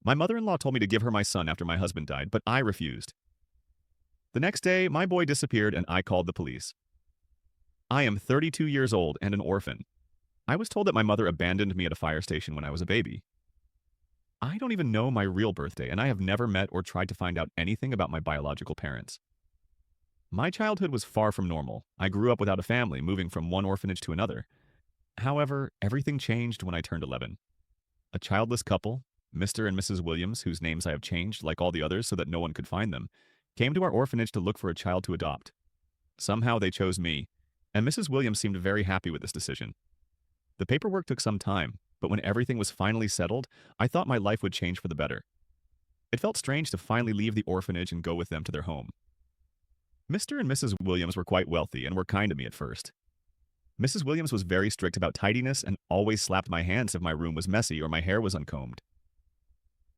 My mother-in-law told me to give her my son after my husband died, but I refused. The next day, my boy disappeared and I called the police. I am 32 years old and an orphan. I was told that my mother abandoned me at a fire station when I was a baby. I don't even know my real birthday, and I have never met or tried to find out anything about my biological parents. My childhood was far from normal. I grew up without a family, moving from one orphanage to another. However, everything changed when I turned 11. A childless couple, Mr. and Mrs. Williams, whose names I have changed like all the others so that no one could find them, came to our orphanage to look for a child to adopt. Somehow they chose me, and Mrs. Williams seemed very happy with this decision. The paperwork took some time, but when everything was finally settled, I thought my life would change for the better. It felt strange to finally leave the orphanage and go with them to their home. Mr. and Mrs. Williams were quite wealthy and were kind to me at first. Mrs. Williams was very strict about tidiness and always slapped my hands if my room was messy or my hair was uncombed.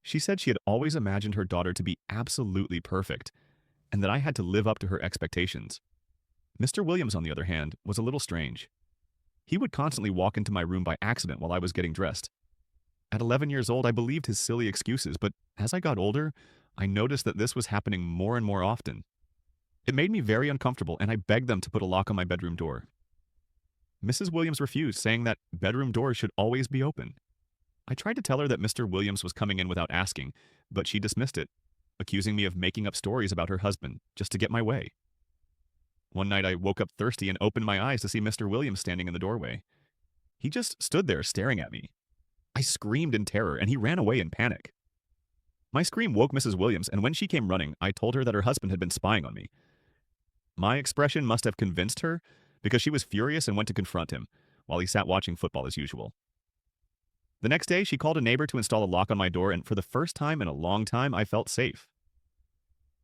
She said she had always imagined her daughter to be absolutely perfect, and that I had to live up to her expectations. Mr. Williams, on the other hand, was a little strange. He would constantly walk into my room by accident while I was getting dressed. At 11 years old, I believed his silly excuses, but as I got older, I noticed that this was happening more and more often. It made me very uncomfortable, and I begged them to put a lock on my bedroom door. Mrs. Williams refused, saying that bedroom doors should always be open. I tried to tell her that Mr. Williams was coming in without asking, but she dismissed it, accusing me of making up stories about her husband just to get my way. One night I woke up thirsty and opened my eyes to see Mr. Williams standing in the doorway. He just stood there staring at me. I screamed in terror, and he ran away in panic. My scream woke Mrs. Williams, and when she came running, I told her that her husband had been spying on me. My expression must have convinced her, because she was furious and went to confront him, while he sat watching football as usual. The next day, she called a neighbor to install a lock on my door, and for the first time in a long time, I felt safe.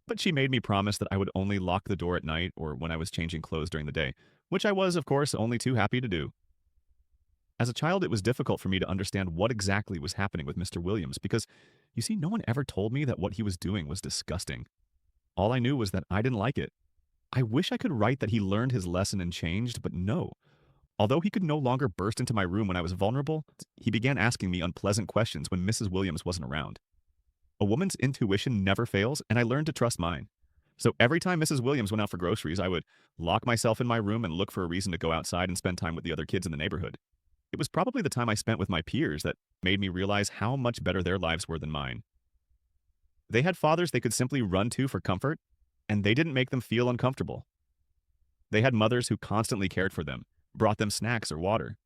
But she made me promise that I would only lock the door at night or when I was changing clothes during the day, which I was, of course, only too happy to do. As a child, it was difficult for me to understand what exactly was happening with Mr. Williams because, you see, no one ever told me that what he was doing was disgusting. All I knew was that I didn't like it. I wish I could write that he learned his lesson and changed, but no. Although he could no longer burst into my room when I was vulnerable, he began asking me unpleasant questions when Mrs. Williams wasn't around. A woman's intuition never fails, and I learned to trust mine. So every time Mrs. Williams went out for groceries, I would lock myself in my room and look for a reason to go outside and spend time with the other kids in the neighborhood. It was probably the time I spent with my peers that made me realize how much better their lives were than mine. They had fathers they could simply run to for comfort, and they didn't make them feel uncomfortable. They had mothers who constantly cared for them, brought them snacks or water.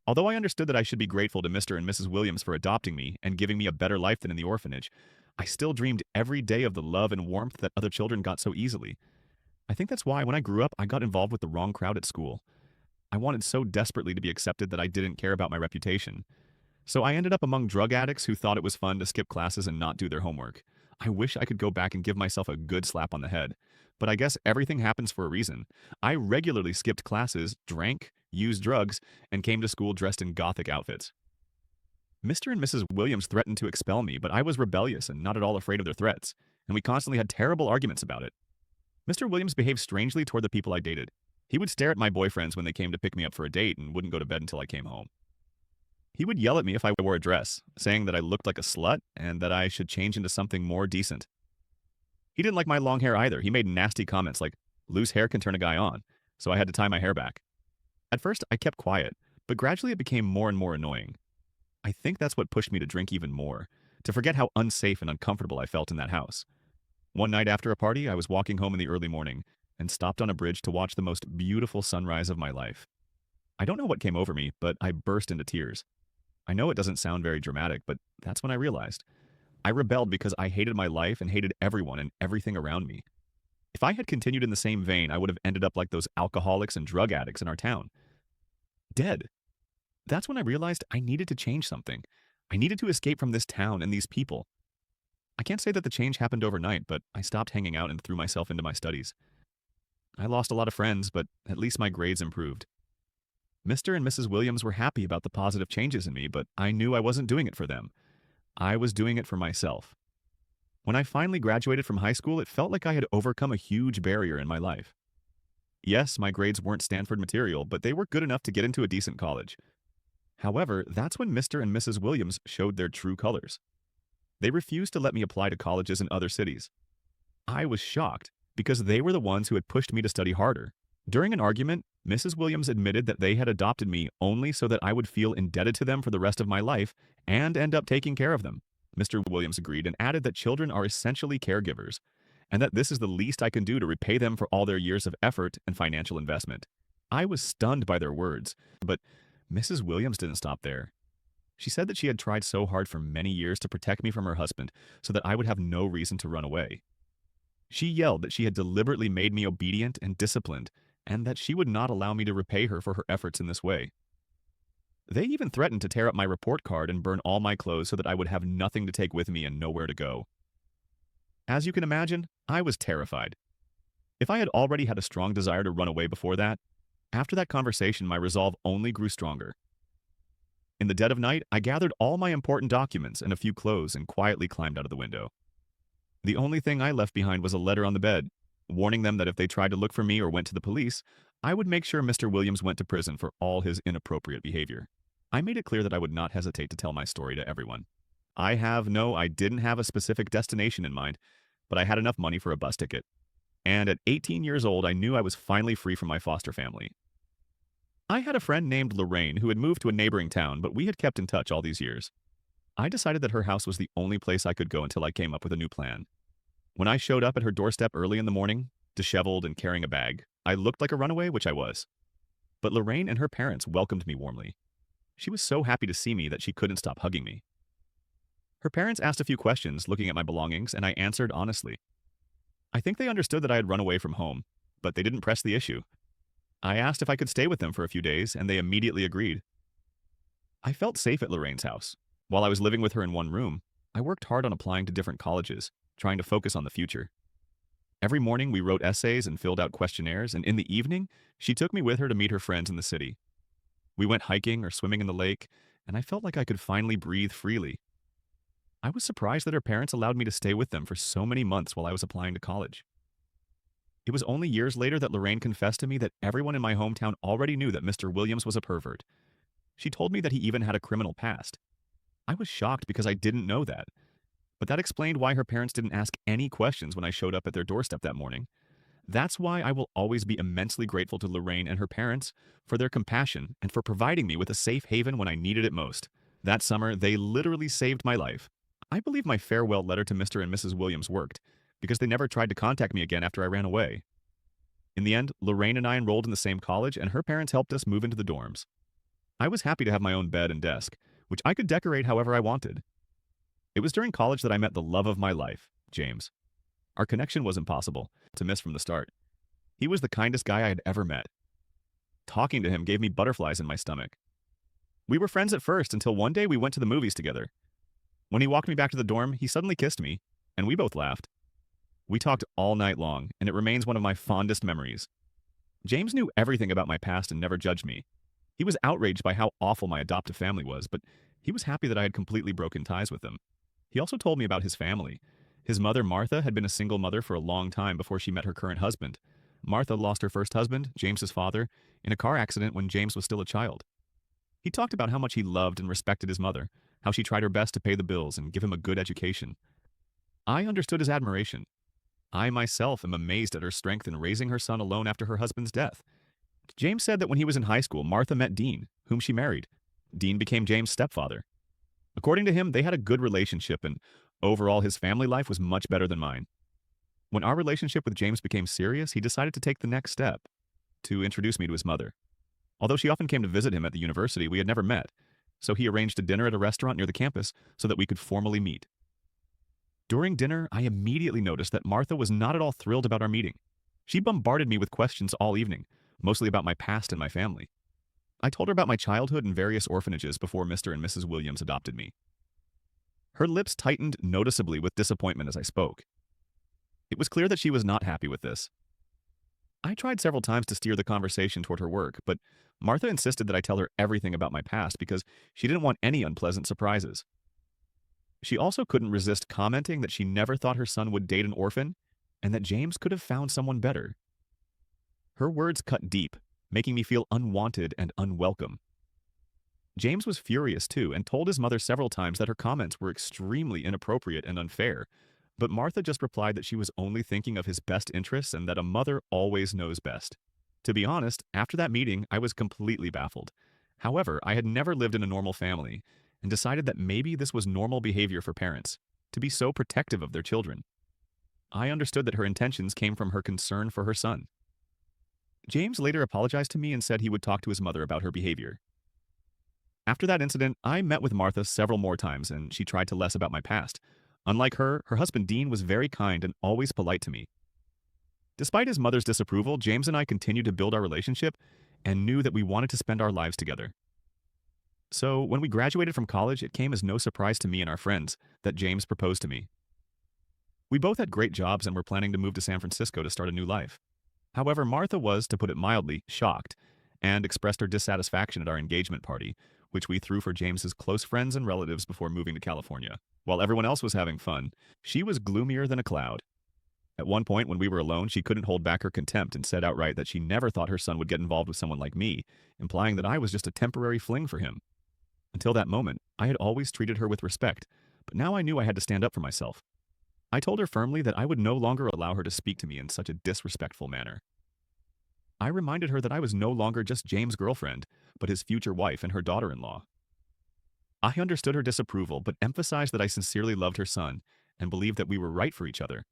Although I understood that I should be grateful to Mr. and Mrs. Williams for adopting me and giving me a better life than in the orphanage, I still dreamed every day of the love and warmth that other children got so easily. I think that's why when I grew up, I got involved with the wrong crowd at school. I wanted so desperately to be accepted that I didn't care about my reputation. So I ended up among drug addicts who thought it was fun to skip classes and not do their homework. I wish I could go back and give myself a good slap on the head. But I guess everything happens for a reason. I regularly skipped classes, drank, used drugs, and came to school dressed in gothic outfits. Mr. and Mrs. Williams threatened to expel me, but I was rebellious and not at all afraid of their threats, and we constantly had terrible arguments about it. Mr. Williams behaved strangely toward the people I dated. He would stare at my boyfriends when they came to pick me up for a date and wouldn't go to bed until I came home. He would yell at me if I wore a dress, saying that I looked like a slut and that I should change into something more decent. He didn't like my long hair either. He made nasty comments like, "Loose hair can turn a guy on," so I had to tie my hair back. At first, I kept quiet, but gradually it became more and more annoying. I think that's what pushed me to drink even more, to forget how unsafe and uncomfortable I felt in that house. One night after a party, I was walking home in the early morning and stopped on a bridge to watch the most beautiful sunrise of my life. I don't know what came over me, but I burst into tears. I know it doesn't sound very dramatic, but that's when I realized. I rebelled because I hated my life and hated everyone and everything around me. If I had continued in the same vein, I would have ended up like those alcoholics and drug addicts in our town. Dead. That's when I realized I needed to change something. I needed to escape from this town and these people. I can't say that the change happened overnight, but I stopped hanging out and threw myself into my studies. I lost a lot of friends, but at least my grades improved. Mr. and Mrs. Williams were happy about the positive changes in me, but I knew I wasn't doing it for them. I was doing it for myself. When I finally graduated from high school, it felt like I had overcome a huge barrier in my life. Yes, my grades weren't Stanford material, but they were good enough to get into a decent college. However, that's when Mr. and Mrs. Williams showed their true colors. They refused to let me apply to colleges in other cities. I was shocked because they were the ones who had pushed me to study harder. During an argument, Mrs. Williams admitted that they had adopted me only so that I would feel indebted to them for the rest of my life and end up taking care of them. Mr. Williams agreed and added that children are essentially caregivers, and that this is the least I can do to repay them for all their years of effort and financial investment. I was stunned by their words, but Mrs. Williams didn't stop there. She said that she had tried so hard for many years to protect me from her husband so that I would have no reason to run away. She yelled that she had deliberately made me obedient and disciplined, and that she would not allow me to repay her for her efforts in this way. They even threatened to tear up my report card and burn all my clothes so that I would have nothing to take with me and nowhere to go. As you can imagine, I was terrified. If I had already had a strong desire to run away before that, after that conversation my resolve only grew stronger. In the dead of night, I gathered all my important documents and a few clothes and quietly climbed out of the window. The only thing I left behind was a letter on the bed, warning them that if they tried to look for me or went to the police, I would make sure Mr. Williams went to prison for all his inappropriate behavior. I made it clear that I would not hesitate to tell my story to everyone. I didn't have a specific destination in mind, but I had enough money for a bus ticket. And at 18 years old, I knew I was finally free from my foster family. I had a friend named Lorraine who had moved to a neighboring town, but we had kept in touch all these years. I decided that her house was the only place I could go until I came up with a new plan. When I showed up at her doorstep early in the morning, disheveled and carrying a bag, I looked like a runaway, which I was. But Lorraine and her parents welcomed me warmly. She was so happy to see me that she couldn't stop hugging me. Her parents asked a few questions, looking at my belongings, and I answered honestly. I think they understood that I had run away from home, but they didn't press the issue. I asked if I could stay with them for a few days, and they immediately agreed. I felt safe at Lorraine's house. While I was living with her in one room, I worked hard on applying to different colleges, trying to focus on the future. Every morning we wrote essays and filled out questionnaires, and in the evening, she took me with her to meet her friends in the city. We went hiking or swimming in the lake, and I felt like I could finally breathe freely. I was surprised that her parents allowed me to stay with them for so many months while I was applying to college. It was only years later that Lorraine confessed to me that everyone in my hometown already knew that Mr. Williams was a pervert. She told me that he even had a criminal past. I was shocked because I didn't know that. But that explained why her parents didn't ask any questions when I showed up at their doorstep that morning. That's why I will always be immensely grateful to Lorraine and her parents for their compassion and for providing me with a safe haven when I needed it most. That summer, they literally saved my life. I believe my farewell letter to Mr. and Mrs. Williams worked, because they never tried to contact me again after I ran away. In the end, Lorraine and I enrolled in the same college, and her parents helped us move into the dorms. I was happy to have my own bed and desk, which I could decorate however I wanted. It was during college that I met the love of my life, James. Our connection was impossible to miss from the start. He was the kindest guy I had ever met. Talking to him gave me butterflies in my stomach. We were friends at first until one day we went to the movies together. When he walked me back to the dorm, he suddenly kissed me, and we both laughed. We talked all night long, and it remains one of my fondest memories. James knew everything about my past and never judged me. He was outraged by how awful my adoptive family was, but he was happy that I had completely broken ties with them. He also told me about his family. His mother, Martha, had been a single mother for a long time before she met her current husband. Martha lost her first husband, James's father, in a car accident when James was still a child. He talked about how much he loved and respected his mother, how she tried her best to pay the bills and give him a good education. I understood his admiration. I myself am amazed at her strength in raising her son alone after her husband's death. James said that when he was in high school, Martha met Dean, whom she married. Dean became James' stepfather. According to him, they had a good relationship, and overall his family life was much better than mine. When our relationship with James became serious, he decided to take the next step, to introduce me to his mother. Although she often came to visit him at the university, we had never met, so he arranged a dinner at a restaurant near the campus so that we could formally meet. During dinner, I immediately noticed that Martha was not at all thrilled about our meeting. She bombarded me with questions all evening, mostly about my past and my family. I told her about my childhood and various orphanages before Mr. and Mrs. Williams adopted me. Her lips tightened noticeably with disappointment as I spoke. It was clear that she was not happy with this. I tried several times to steer the conversation toward her work, but Martha insisted that I tell her everything about my past because she didn't want any unpleasant surprises. She also couldn't resist commenting that she never thought her son would date an orphan and that James could have found someone better. Her words cut deep, making me feel unwanted and unwelcome. James was furious too and told his mother several times that her comments were extremely inappropriate and unfair. But Martha just replied that she was only thinking of his best interests and that a mother always knows best. To be honest, after that meeting, I was completely baffled. However, I had never lived in a normal family and decided that maybe this was normal behavior for parents, to be so protective of their children. I understood that her intentions came from her concern for her son. James later apologized to me and said he would talk to his mother about her behavior. After that incident, I met with Martha several more times and she tried to less about my past. Unlike her husband Dean was very kind and always polite to me. Despite his mother's disapproval, James and I continued to build our relationship and knew that we wanted to spend our lives together. So, when we graduated from college, it came as no surprise to me and our friends that James proposed to me. We both had great jobs and were planning to move to San Francisco to start a new life. However, Martha was, to put it mildly, shocked and expressed her dissatisfaction at our engagement party, which we threw for James's close friends and relatives before moving to California. While everyone else was having fun, she was gloomier than a cloud. At one point, when we were alone, she couldn't hold back her contempt and said outright that she never thought her son would get involved with someone like me, implying that I was just a temporary fling for him. Until that moment, I had always treated her with respect, but now I knew I had to stand up for myself. I told her firmly that I would no longer allow her to speak to me in such a disrespectful manner. I reminded her that I was no longer just James' girlfriend, but his future wife and her daughter-in-law. I understood her disapproval, but emphasized that I sincerely loved her son and believed that we were right for each other.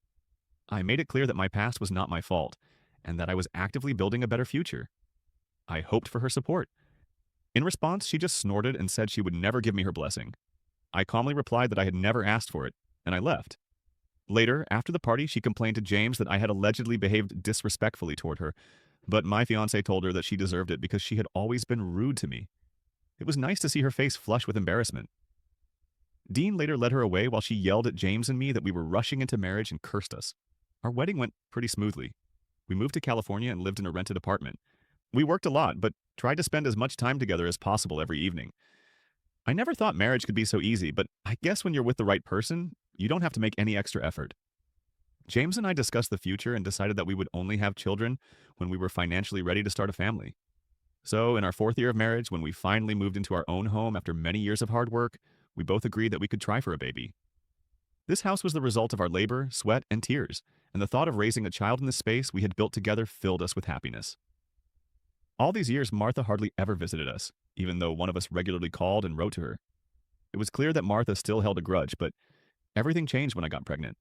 I made it clear that my past was not my fault, and that I was actively building a better future. I hoped for her support. In response, she just snorted and said she would never give me her blessing. I calmly replied that I had never asked for it, and I left. Later, after the party, she complained to James that I had allegedly behaved disrespectfully toward her, but my fiancé told her that she deserved it because she had always been rude to me. It was nice to see her face flush with embarrassment. Dean later led her away while she yelled at James and me that we were rushing into marriage and cursed us. Our wedding went pretty smoothly. We moved to California and lived in a rented apartment. We worked a lot, but tried to spend as much time together as possible every evening. I never thought marriage could be so easy, but I guess when you're with the right person, you don't have to make any extra effort. James and I discussed the future and decided that we would only have children when we were financially ready to start a family. So, in our 4th year of marriage, when we finally moved into our own home after many years of hard work, we both agreed that we could try for a baby. This house was the result of our labor, sweat, and tears, and the thought of raising a child in the space we had built together filled us with happiness. All these years, Martha hardly ever visited us, even though one of us regularly called and wrote to her. It was clear that Martha still held a grudge, but everything changed when I got pregnant.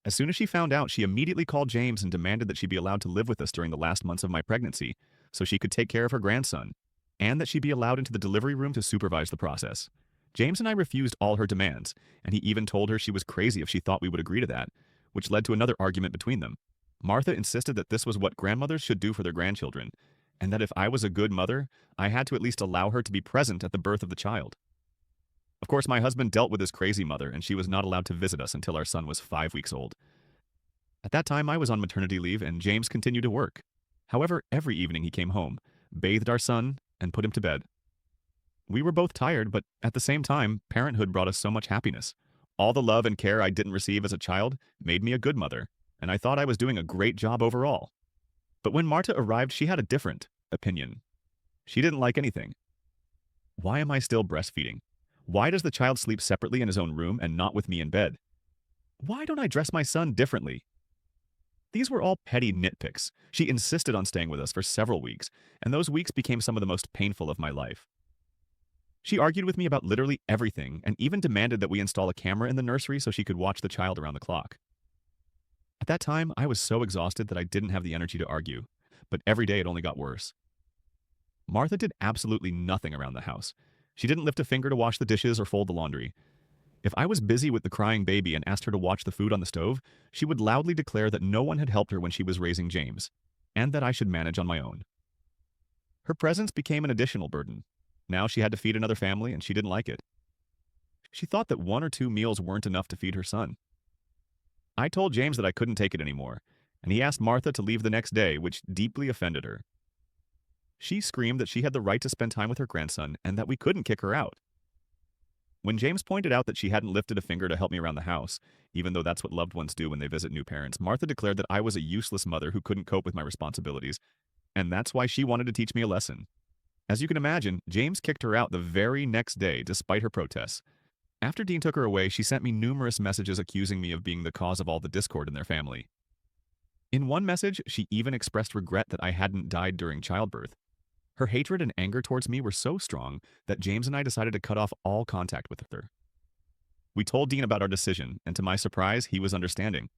As soon as she found out, she immediately called James and demanded that she be allowed to live with us during the last months of my pregnancy so she could take care of her grandson, and that she be allowed into the delivery room to supervise the process. James and I refused all her demands, and he even told her she was crazy if she thought we would agree to that, which led to another argument between them. Martha insisted that this was what grandmothers should do for their grandchildren, and that if I was a good mother, I had to at least allow her to be present at the birth of the child. Of course, my husband dealt with his crazy mother, and she was not allowed to visit us until our son was 5 weeks old. At that time, I was on maternity leave, and James continued to work. However, every evening he came home, bathed our son, and put him to bed. We were both tired, but at the same time, parenthood brought us so much happiness. All the love and care I didn't receive as a child made me a good mother, and I thought I was doing a great job overall. But when Marta arrived, she had a different opinion. She didn't like anything. Why am I still breastfeeding? Why does the child sleep separately in his own room and not with me in bed? Why don't I dress my son differently? These were all petty nitpicks. She insisted on staying with us for several weeks, and those weeks became some of the most painful of my life. She argued with me about literally everything and even demanded that we install a camera in the nursery so she could watch the child around the clock. At that time, I was so exhausted that I didn't have the energy to argue, but every day it only got worse. Martha did absolutely nothing around the house. She didn't lift a finger to wash the dishes or fold the laundry. If I was busy with the crying baby and asked her to watch the food on the stove, she would loudly declare that no one had helped her when she was raising James, and that I should manage on my own. Her presence became an additional burden. Now she had to feed another family, and she didn't like it. She thought that 1 or 2 meals weren't enough to feed her son. I told James that I couldn't take it anymore, and he asked Martha to leave the next day, which deeply offended her. She screamed that she had the right to spend time with her grandson and that we couldn't kick her out. When James pointed out that she hadn't lifted a finger to help me around the house, even though that's what loved ones do when they visit new parents, Martha declared that I was a useless mother who couldn't cope with my responsibilities, and that's why she wanted to teach me a lesson. As you can imagine, James kicked her out the very next day despite her protests. After Dean took her away, she sent me numerous messages accusing me of being the cause of all the discord in their family. In one message, she even expressed regret that I hadn't died during childbirth. Her hatred and anger towards me were so strong that James and I decided to cut off all contact with her. We told Dean about our decision, and to my surprise, he was understanding.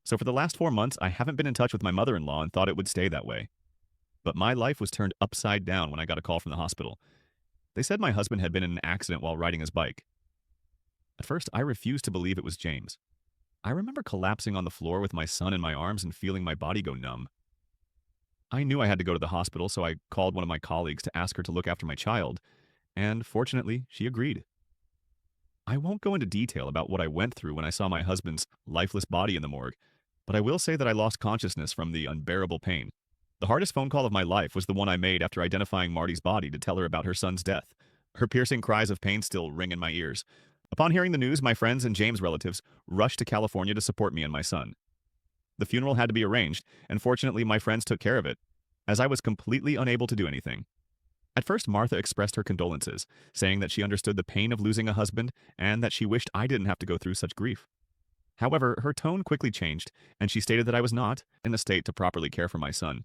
So for the last 4 months, I haven't been in touch with my mother-in-law and thought it would stay that way. But my life was turned upside down when I got a call from the hospital. They said my husband had been in an accident while riding his bike. At first, I refused to believe it was James. I remember collapsing on the floor with my son in my arms and feeling my body go numb. I knew I had to go to the hospital, so I called one of my colleagues to ask her to look after my child, and fortunately, she agreed. I won't go into detail about what I went through when I saw my husband's lifeless body in the morgue, but I will say that I lost consciousness from the unbearable pain. The hardest phone call of my life was the one I made after identifying Marty's body to tell her about her son's death. Her piercing cries of pain still ring in my ears. Upon hearing the news, my friends and James' relatives rushed to California to support me and my son. The funeral had to be arranged, and fortunately my friends took care of it, as I was completely unable to do anything. At first, Martha expressed her condolences, saying that she understood the pain of losing a husband and that she wished I didn't have to go through such grief. However, her tone quickly changed, and she stated that I was not in a state to properly care for my son,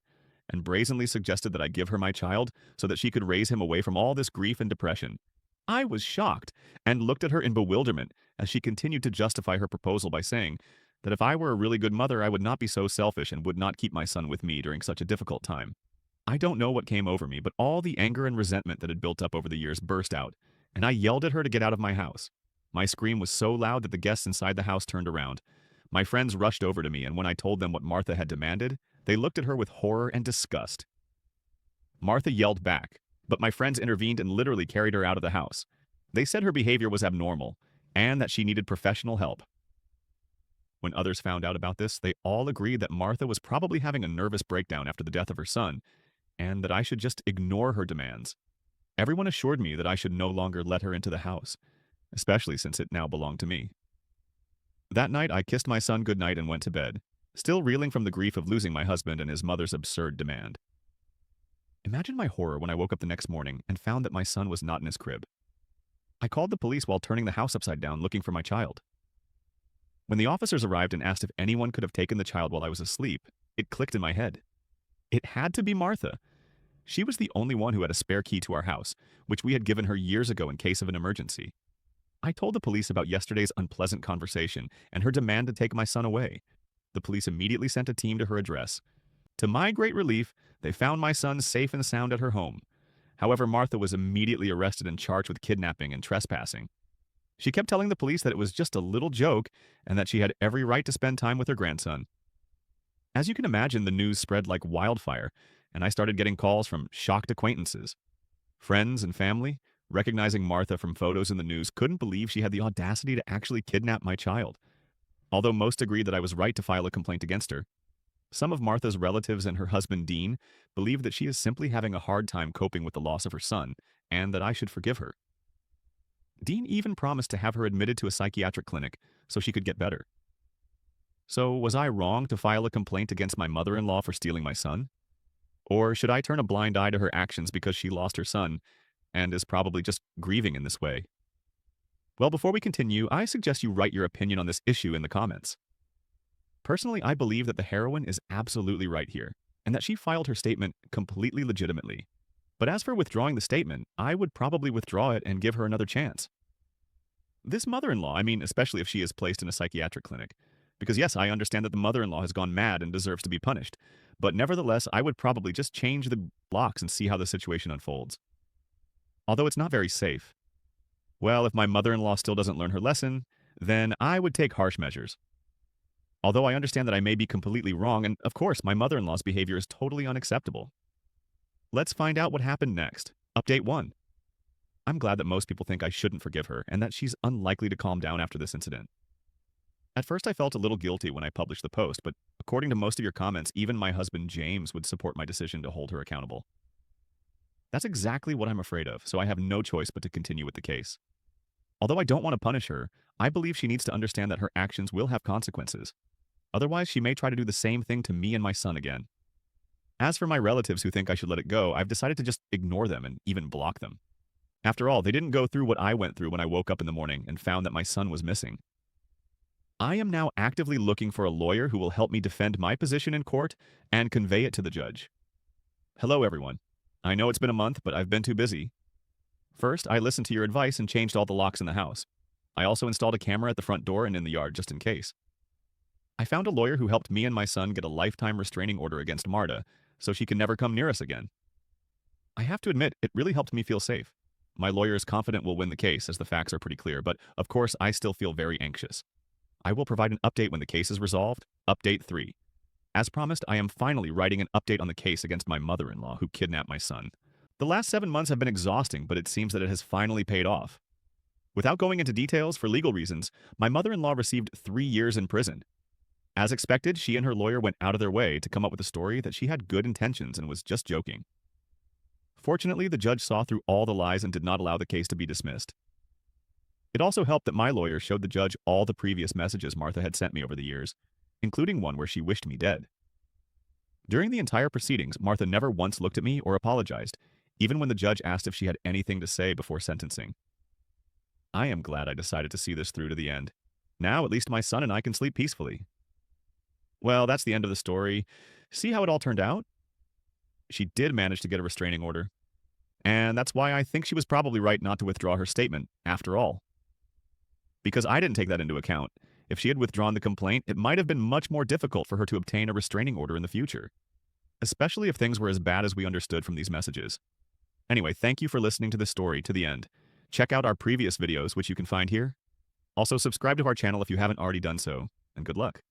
and brazenly suggested that I give her my child so that she could raise him away from all this grief and depression. I was shocked and looked at her in bewilderment as she continued to justify her proposal by saying that if I were a really good mother, I would not be so selfish and would not keep my son with me during such a difficult time. I don't know what came over me, but all the anger and resentment that had built up over the years burst out, and I yelled at her to get out of my house. My scream was so loud that the guests inside the house turned around. My friends rushed over to me, and when I told them what Martha had demanded, they looked at her with horror and disgust. Martha yelled back, but my friends intervened and literally carried her out of the house. They said her behavior was abnormal, and that she needed professional help. When others found out about this, they all agreed that Martha was probably having a nervous breakdown after the death of her son, and that I should just ignore her demands. Everyone assured me that I should no longer let her into the house, especially since it now belonged to me. That night, I kissed my son goodnight and went to bed, still reeling from the grief of losing my husband and his mother's absurd demand. Imagine my horror when I woke up the next morning and found that my son was not in his crib. I called the police while turning the house upside down looking for my child. When the officers arrived and asked if anyone could have taken the child while I was asleep, it clicked in my head. It had to be Martha. She was the only one who had a spare key to our house, which we had given her years ago in case of an emergency. I told the police about yesterday's unpleasant conversation and her demand to take my son away. The police immediately sent a team to her address. To my great relief, they found my son safe and sound at her home. However, Martha was immediately arrested and charged with kidnapping and trespassing. She kept telling the police that it was just a little joke and that she had every right to spend time with her grandson. As you can imagine, the news spread like wildfire, and I started getting calls from shocked acquaintances. Friends and family, recognizing Martha from photos in the news, couldn't believe she had the audacity to actually kidnap my child. Although most agreed that I was right to file a complaint against her, some of Martha's relatives and her husband Dean believe that she is simply having a hard time coping with the loss of her son, and that I should forgive her. Dean even promised to have her admitted to a psychiatric clinic so she could get better. So, was I wrong to file a complaint against my mother-in-law for stealing my son? Or should I turn a blind eye to her actions because she lost her son and is probably just grieving in this way? Well, before we continue, I suggest you write your opinion on this issue in the comments. Personally, I believe that the heroine is absolutely right here, and that she filed her statement completely legitimately. But as for withdrawing the statement, I would probably withdraw it and give her another chance. This mother-in-law, especially if she is placed in a psychiatric clinic, because yes, I understand that the mother-in-law has gone mad and deserves to be punished, but nevertheless, I would probably just change the locks and see how the situation unfolds. Although it's not very safe. Well, if my mother-in-law still doesn't learn her lesson, then I would take harsh measures. Although I understand that I may be completely wrong, and of course, my mother-in-law's behavior is totally unacceptable. Let's find out what happened next. Update 1. I'm glad that most people think I shouldn't forgive her, and that she's unlikely to calm down after this incident. At first, I felt a little guilty when I published the post, but according to most of your comments, even my husband James would support my decision to hold her accountable. That's exactly what I'm afraid of, so I have no choice but to continue with the case. Although I don't want to punish her, I believe she needs to understand that her actions will have consequences. Otherwise, she may try to do the same thing to me and my son again. As for my relatives who think I should let it go, I've decided to just ignore them and even block them. After all, they didn't go through what I went through when I woke up in the morning and found that my son was missing. I am now actively looking for a lawyer who will help me defend my position in court and convey it to the judge. Hello, everyone. I know it's been a month, but I've been too busy. First, I listened to your advice and changed all the locks in the house. I also installed a camera at the front door and in the yard just in case. I found a lawyer who helped me and my son get a lifetime restraining order against Marta, so she can never come near us again. I have to admit, it really helped me feel safe. My lawyer is confident we'll win the case, as the facts are pretty clear, but of course I still feel very anxious. I will provide an update when the case is resolved. Update 3. As promised, I am finally writing an update on the case against my mother-in-law who kidnapped my son. The last 7 months have been exhausting, but it seems that it has finally paid off. Without going into details, for legal reasons, my mother-in-law received 3 years in prison. As expected, she and her lawyer went out of their way to come up with a story that she had good intentions and was just joking. Fortunately, the judge saw through all the lies and did not allow the case to be dismissed. It also helped that my lawyer showed the judge all the previous messages Martha had sent me over the years, including one where she wished me dead. During the entire proceedings, Martha never once looked at me or apologized, even when the judge asked if she had anything to say before sentencing. I am glad I decided to see this through to the end. Now at least my son and I can sleep peacefully. Well, that's the end of the story. See how it all turned out? She did manage to get a restraining order. And that's why I think she was probably right not to withdraw her statement, after all. Because I didn't take that into account. If she had withdrawn the complaint, it might have been much more difficult for her to obtain a restraining order in the future. Especially if things were as bad as we understood from these messages. Anyway, thank you for listening to this story to the end. Check out our previous videos, which you can find here. Also, subscribe to our channel if you haven't already done so, and good luck.